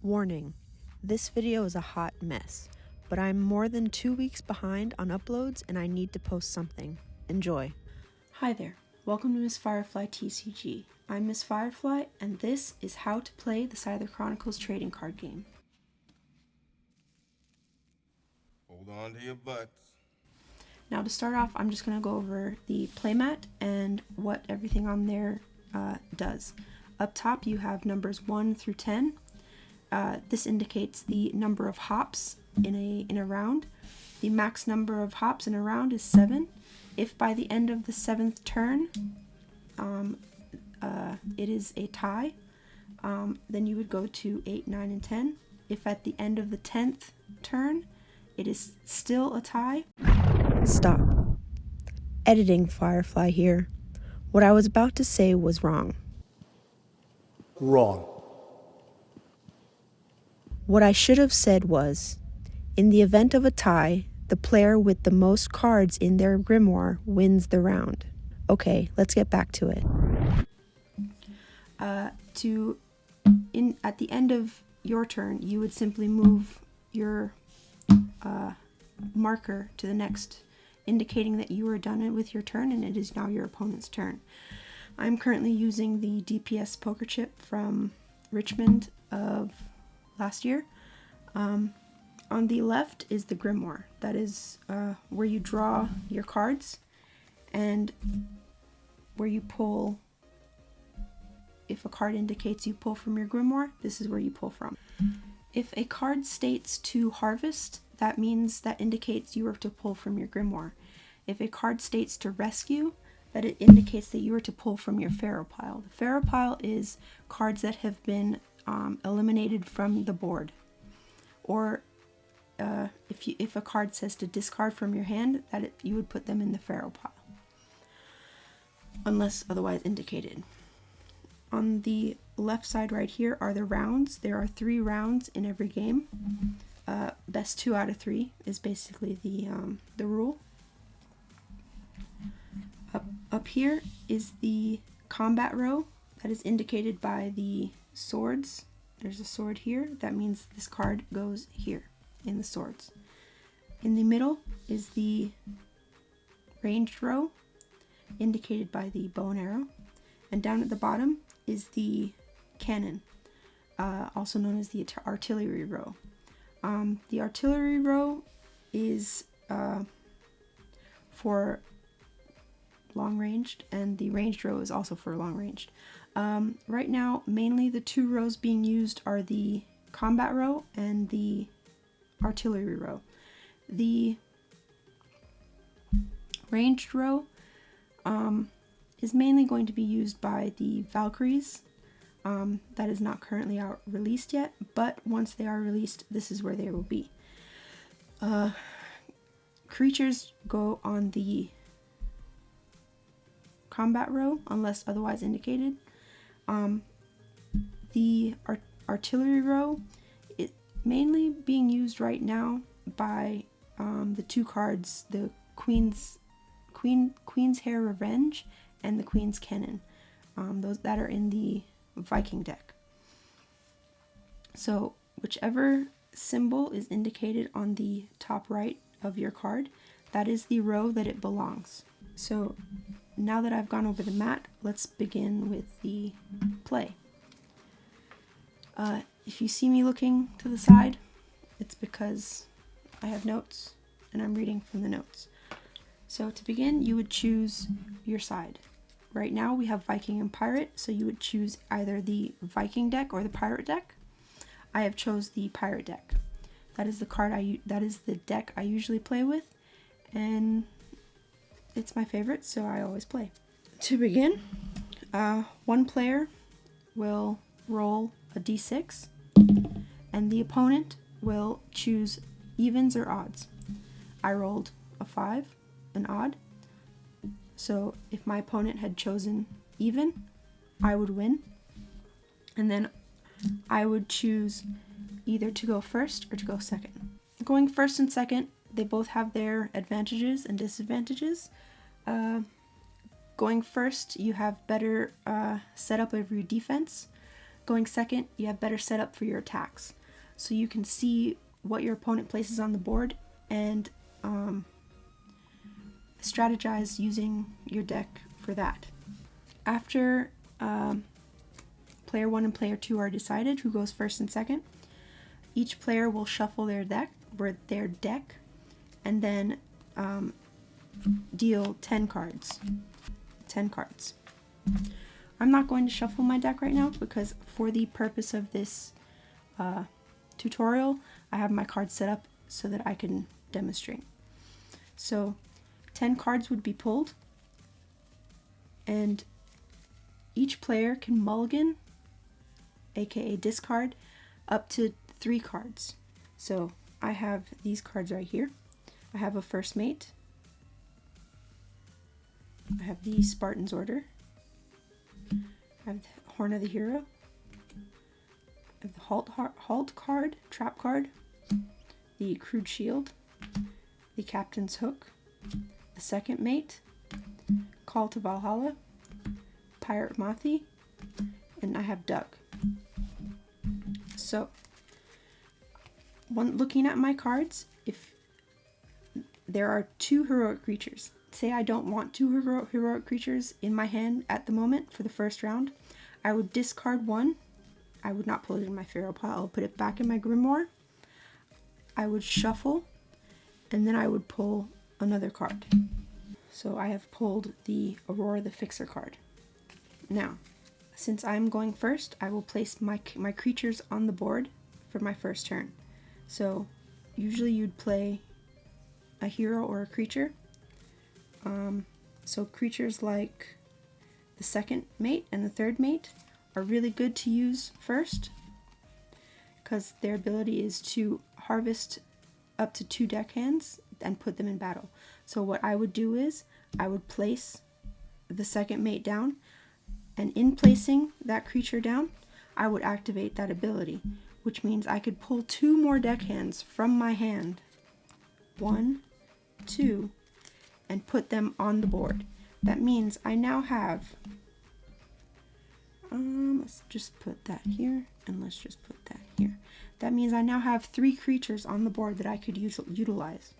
Warning, this video is a hot mess, but I'm more than 2 weeks behind on uploads and I need to post something. Enjoy. Hi there, welcome to Miss Firefly TCG. I'm Miss Firefly and this is how to play the Seither Chronicles trading card game. Hold on to your butts. Now to start off, I'm just going to go over the playmat and what everything on there does. Up top you have numbers 1 through 10. This indicates the number of hops in a round. The max number of hops in a round is 7. If by the end of the 7th turn it is a tie, then you would go to 8, 9, and 10. If at the end of the 10th turn it is still a tie. Stop. Editing Firefly here. What I was about to say was wrong. Wrong. What I should have said was, in the event of a tie, the player with the most cards in their grimoire wins the round. Okay, let's get back to it. At the end of your turn, you would simply move your marker to the next, indicating that you are done with your turn and it is now your opponent's turn. I'm currently using the DPS poker chip from Richmond of last year. On the left is the grimoire. That is where you draw your cards and where you pull. If a card indicates you pull from your grimoire, this is where you pull from. If a card states to harvest, that means that indicates you are to pull from your grimoire. If a card states to rescue, that it indicates that you are to pull from your pharaoh pile. The pharaoh pile is cards that have been eliminated from the board. Or if a card says to discard from your hand, you would put them in the pharaoh pile, unless otherwise indicated. On the left side right here are the rounds. There are 3 rounds in every game. Best 2 out of 3 is basically the rule. Up here is the combat row that is indicated by the swords. There's a sword here. That means this card goes here in the swords. In the middle is the ranged row, indicated by the bow and arrow. And down at the bottom is the cannon, also known as the artillery row. The artillery row is for long ranged, and the ranged row is also for long ranged. Right now, mainly the 2 rows being used are the combat row and the artillery row. The ranged row is mainly going to be used by the Valkyries. That is not currently out released yet, but once they are released, this is where they will be. Creatures go on the combat row unless otherwise indicated. The artillery row is mainly being used right now by the 2 cards, the Queen's Hair Revenge and the Queen's Cannon, those that are in the Viking deck. So whichever symbol is indicated on the top right of your card, that is the row that it belongs. So now that I've gone over the mat, let's begin with the play. If you see me looking to the side, it's because I have notes and I'm reading from the notes. So to begin, you would choose your side. Right now we have Viking and Pirate, so you would choose either the Viking deck or the Pirate deck. I have chose the Pirate deck. That is the deck I usually play with, and it's my favorite, so I always play. To begin, one player will roll a d6, and the opponent will choose evens or odds. I rolled a 5, an odd. So if my opponent had chosen even, I would win. And then I would choose either to go first or to go second. Going first and second, they both have their advantages and disadvantages. Going first, you have better setup of your defense. going second, you have better setup for your attacks. So you can see what your opponent places on the board and strategize using your deck for that. After player 1 and player 2 are decided who goes first and second, each player will shuffle their deck and then deal 10 cards. 10 cards. I'm not going to shuffle my deck right now because for the purpose of this tutorial, I have my cards set up so that I can demonstrate. So 10 cards would be pulled, and each player can mulligan, aka discard, up to 3 cards. So I have these cards right here. I have a First Mate. I have the Spartan's Order. I have the Horn of the Hero. I have the Halt card, Trap card, the Crude Shield, the Captain's Hook, the Second Mate, Call to Valhalla, Pirate Mothi, and I have Doug. So, looking at my cards, if there are 2 heroic creatures, say I don't want 2 heroic creatures in my hand at the moment for the first round, I would discard 1. I would not pull it in my Pharaoh pile. I'll put it back in my Grimoire. I would shuffle, and then I would pull another card. So I have pulled the Aurora the Fixer card. Now, since I'm going first, I will place my creatures on the board for my first turn. So usually you'd play a hero or a creature. So creatures like the Second Mate and the Third Mate are really good to use first because their ability is to harvest up to 2 deckhands and put them in battle. So what I would do is I would place the Second Mate down, and in placing that creature down, I would activate that ability, which means I could pull 2 more deckhands from my hand, 1, 2, and put them on the board. That means I now have, let's just put that here, and let's just put that here. That means I now have 3 creatures on the board that I could utilize.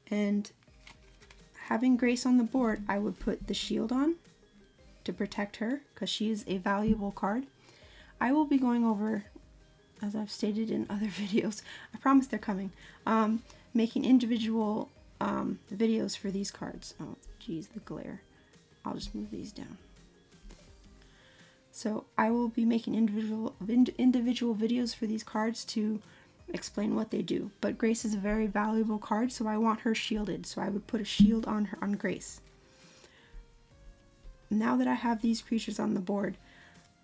And having Grace on the board, I would put the shield on to protect her, because she is a valuable card. I will be going over, as I've stated in other videos, I promise they're coming, making individual videos for these cards. Oh, geez, the glare. I'll just move these down. So I will be making individual videos for these cards to explain what they do. But Grace is a very valuable card, so I want her shielded. So I would put a shield on her, on Grace. Now that I have these creatures on the board,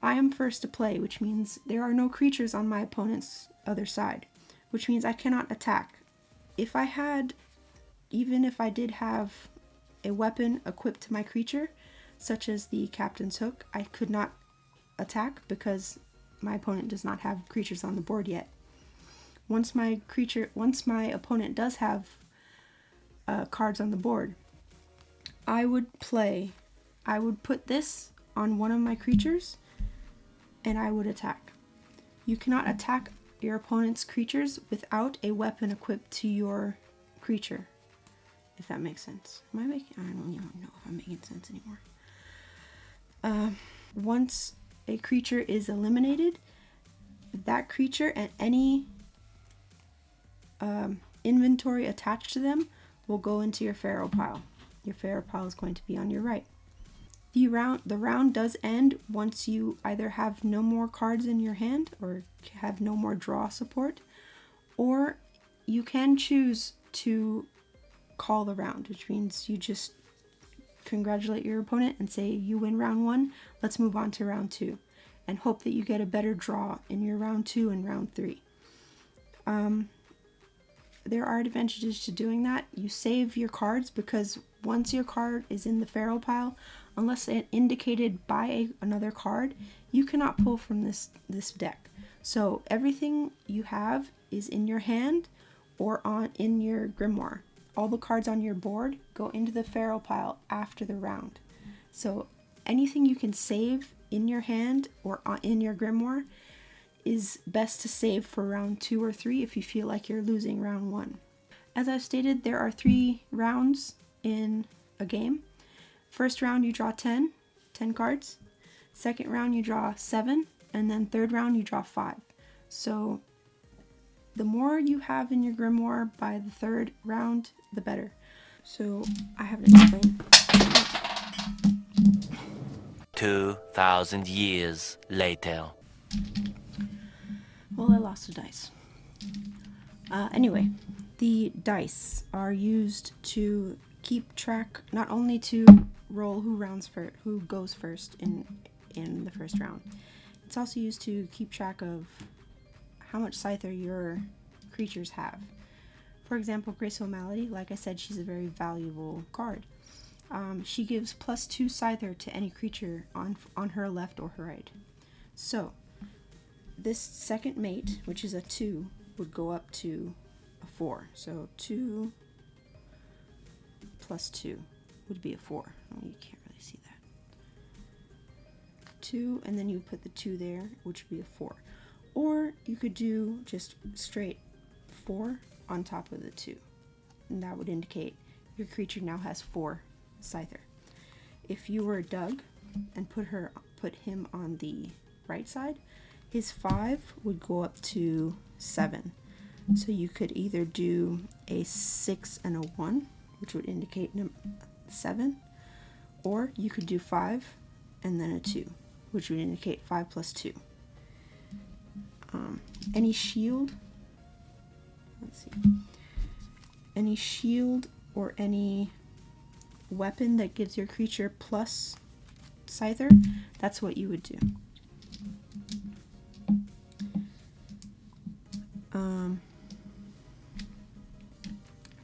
I am first to play, which means there are no creatures on my opponent's other side, which means I cannot attack. Even if I did have a weapon equipped to my creature, such as the Captain's Hook, I could not attack because my opponent does not have creatures on the board yet. Once my opponent does have cards on the board, I would put this on one of my creatures and I would attack. You cannot attack your opponent's creatures without a weapon equipped to your creature, if that makes sense. I don't even know if I'm making sense anymore. Once a creature is eliminated, that creature and any inventory attached to them will go into your Pharaoh pile. Your Pharaoh pile is going to be on your right. The round does end once you either have no more cards in your hand or have no more draw support, or you can choose to call the round, which means you just congratulate your opponent and say, you win round 1, let's move on to round 2, and hope that you get a better draw in your round 2 and round 3. There are advantages to doing that. You save your cards because once your card is in the Pharaoh pile, unless indicated by another card, you cannot pull from this deck. So everything you have is in your hand or in your Grimoire. All the cards on your board go into the Pharaoh pile after the round. So anything you can save in your hand or in your grimoire is best to save for round 2 or 3 if you feel like you're losing round 1. As I've stated, there are 3 rounds in a game. First round you draw 10 cards. Second round you draw 7, and then third round you draw 5. So the more you have in your grimoire by the third round, the better. So I have to explain. 2,000 years later. Well, I lost a dice. Anyway, the dice are used to keep track, not only to roll who goes first in the first round. It's also used to keep track of how much Scyther your creatures have. For example, Graceful Malady, like I said, she's a very valuable card. She gives +2 Scyther to any creature on her left or her right. So this second mate, which is a 2, would go up to a 4. So 2 plus 2 would be a 4. Oh, you can't really see that. 2, and then you put the 2 there, which would be a 4. Or you could do just straight 4 on top of the 2. And that would indicate your creature now has 4 Scyther. If you were Doug and put him on the right side, his 5 would go up to 7. So you could either do a 6 and a 1, which would indicate 7, or you could do 5 and then a 2, which would indicate 5 plus 2. Any shield, any shield or any weapon that gives your creature plus Scyther, that's what you would do.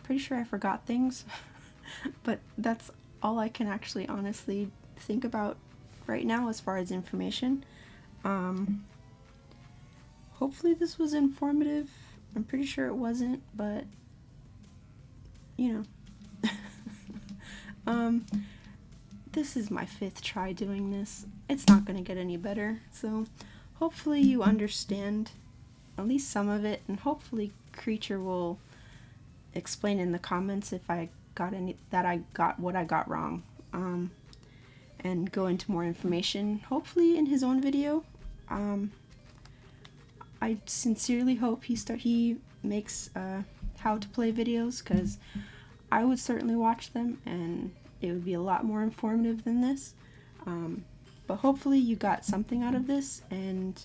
Pretty sure I forgot things, but that's all I can actually honestly think about right now as far as information. Hopefully this was informative. I'm pretty sure it wasn't, but you know. This is my 5th try doing this. It's not going to get any better, so hopefully you understand at least some of it, and hopefully Creature will explain in the comments if I got what I got wrong, and go into more information, hopefully in his own video. I sincerely hope he makes how to play videos, because I would certainly watch them and it would be a lot more informative than this. But hopefully you got something out of this and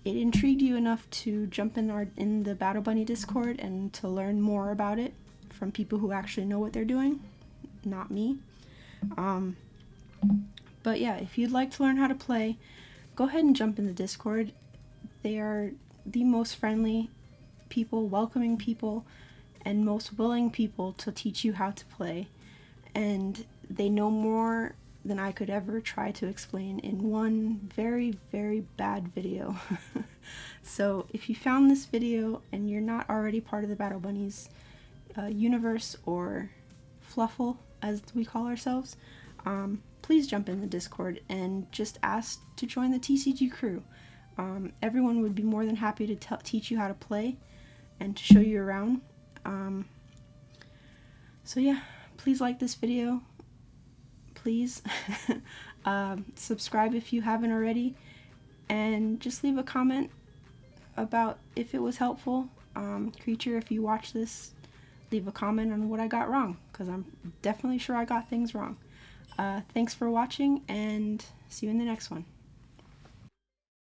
it intrigued you enough to jump in the Battle Bunny Discord and to learn more about it from people who actually know what they're doing, not me. But yeah, if you'd like to learn how to play, go ahead and jump in the Discord. They are the most friendly people, welcoming people, and most willing people to teach you how to play. And they know more than I could ever try to explain in one very, very bad video. So if you found this video and you're not already part of the Battle Bunnies universe, or Fluffle as we call ourselves, please jump in the Discord and just ask to join the TCG crew. Everyone would be more than happy to teach you how to play and to show you around. So yeah, please like this video. Please subscribe if you haven't already, and just leave a comment about if it was helpful. Creature, if you watch this, leave a comment on what I got wrong, because I'm definitely sure I got things wrong. Thanks for watching, and see you in the next one.